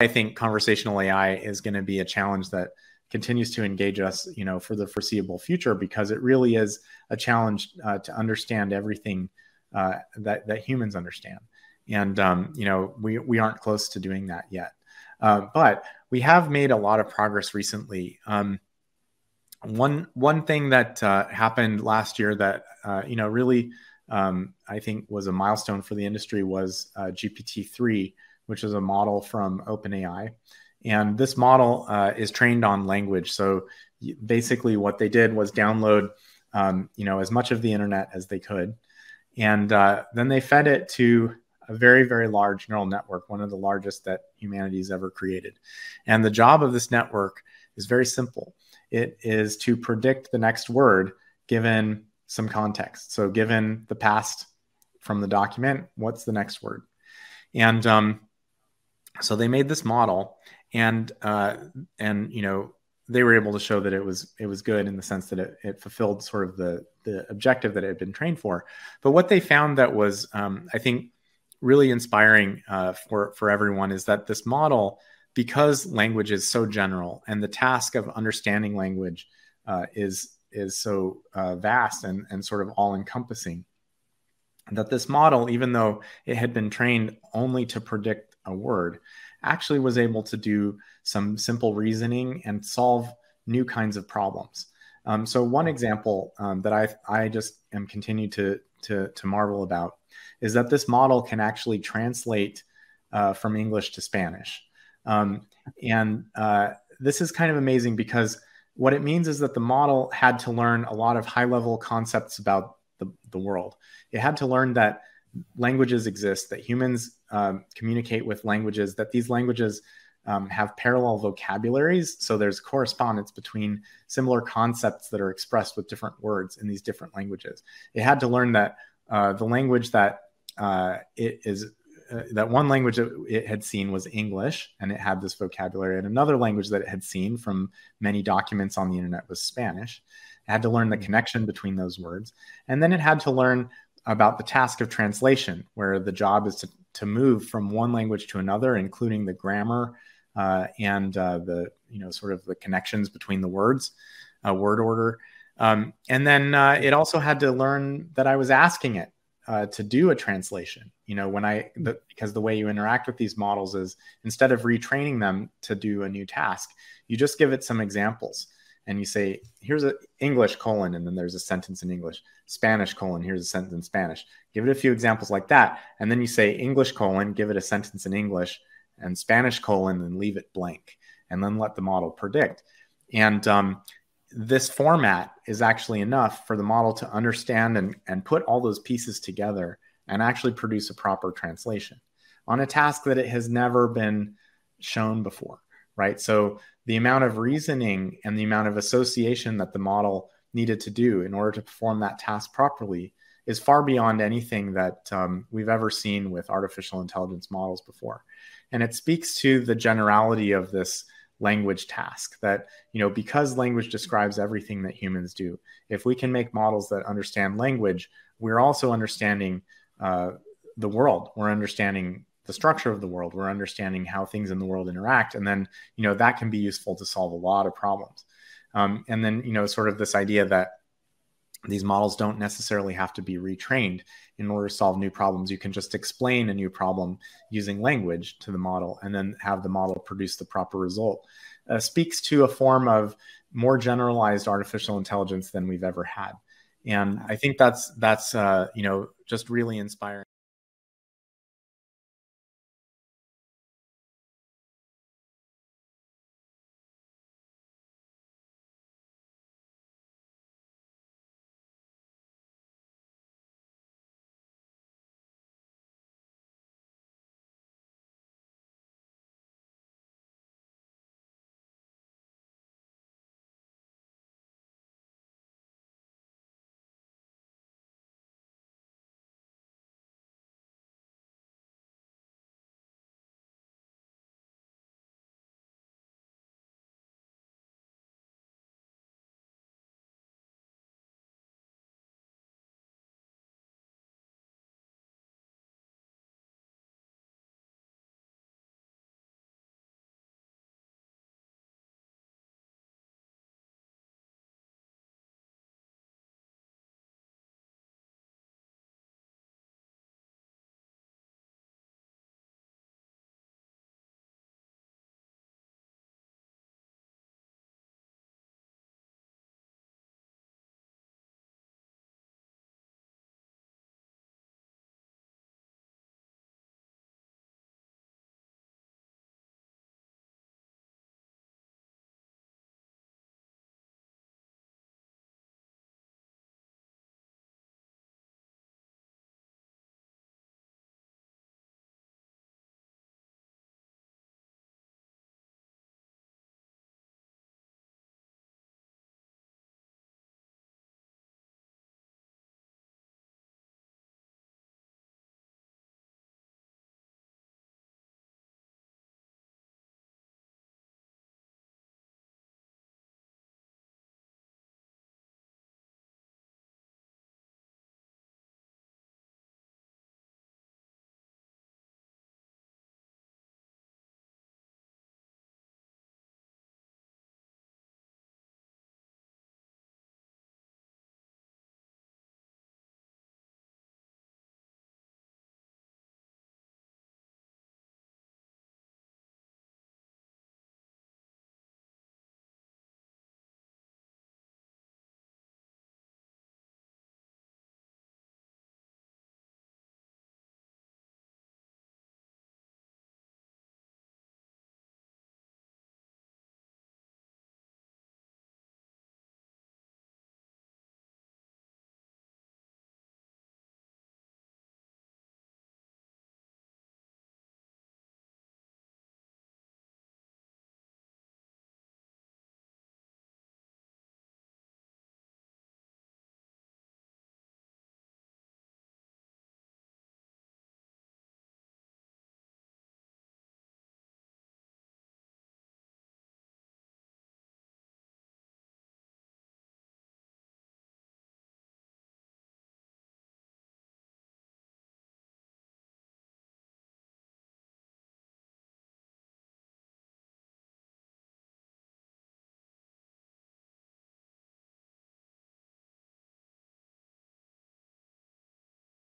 I think conversational AI is going to be a challenge that continues to engage us, for the foreseeable future, because it really is a challenge to understand everything that humans understand. And, we aren't close to doing that yet. But we have made a lot of progress recently. One thing that happened last year that, really, I think was a milestone for the industry was GPT-3, which is a model from OpenAI. And this model is trained on language. So basically what they did was download, as much of the internet as they could. And then they fed it to a very, very large neural network, one of the largest that humanity's ever created. And the job of this network is very simple. It is to predict the next word given some context. So given the past from the document, what's the next word? And so they made this model, and they were able to show that it was good in the sense that it fulfilled sort of the objective that it had been trained for. But what they found that was, I think, really inspiring for everyone is that this model, because language is so general and the task of understanding language is so vast and sort of all-encompassing, that this model, even though it had been trained only to predict a word, actually was able to do some simple reasoning and solve new kinds of problems. So one example that I just am continue to marvel about is that this model can actually translate from English to Spanish. This is kind of amazing, because what it means is that the model had to learn a lot of high-level concepts about the world. It had to learn that languages exist, that humans communicate with languages, that these languages have parallel vocabularies. So there's correspondence between similar concepts that are expressed with different words in these different languages. It had to learn that the language that that one language that it had seen was English, and it had this vocabulary, and another language that it had seen from many documents on the internet was Spanish. It had to learn the connection between those words. And then it had to learn about the task of translation, where the job is to move from one language to another, including the grammar and the sort of the connections between the words, word order. And then it also had to learn that I was asking it to do a translation. Because the way you interact with these models is, instead of retraining them to do a new task, you just give it some examples. And you say, here's an English colon, and then there's a sentence in English. Spanish colon, here's a sentence in Spanish. Give it a few examples like that. And then you say English colon, give it a sentence in English, and Spanish colon, and leave it blank. And then let the model predict. And this format is actually enough for the model to understand and put all those pieces together and actually produce a proper translation on a task that it has never been shown before, right? So the amount of reasoning and the amount of association that the model needed to do in order to perform that task properly is far beyond anything that we've ever seen with artificial intelligence models before. And it speaks to the generality of this language task, that, because language describes everything that humans do, if we can make models that understand language, we're also understanding the world. We're understanding the structure of the world. We're understanding how things in the world interact. And then, that can be useful to solve a lot of problems. And then, sort of this idea that these models don't necessarily have to be retrained in order to solve new problems. You can just explain a new problem using language to the model, and then have the model produce the proper result. Speaks to a form of more generalized artificial intelligence than we've ever had. And I think that's just really inspiring.